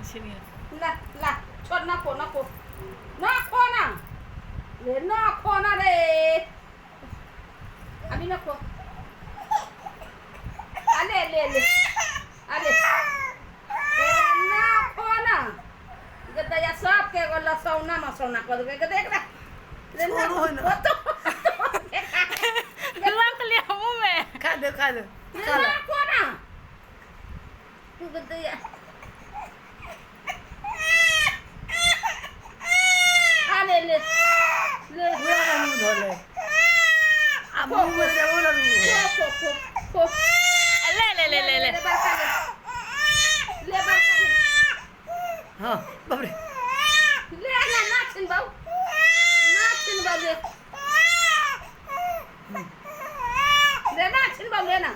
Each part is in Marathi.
ला ला छोड नको नको नको ना रे नको ना रे आम्ही नको आले ले ले आले नको ना गदा या सब के गोला सौना मसौना कर के देख रे रे नको तो रख लिया मुंह में खा दो खा लो ना तू गदा या आले ले ले पूरा का मुंह धो ले अब मुंह में क्या बोला तू को ले ले ले ले ले ले बाका ले हाँ बाप रे ले ना नाचिन बाऊ ले ले नाचिन बाऊ ले ना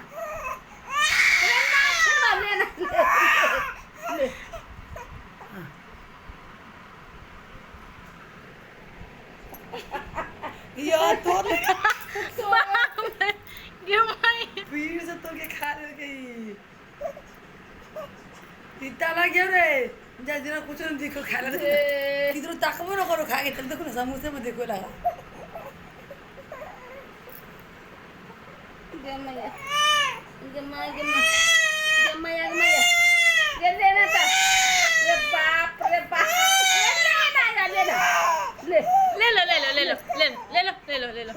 ले यार तो फिर से तो के खा ले गई तीता लगे रे जा दिन कुछ नहीं देखो खा ले किधर ताकबो ना करो खा के चल देखो ना समोसे में देखो लगा गमया गमया गमया ले ना ता रे बाप ले ना ले ना ले ले लो ले लो ले लो ले लो ले लो ले लो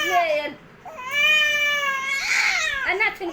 ले अना छिन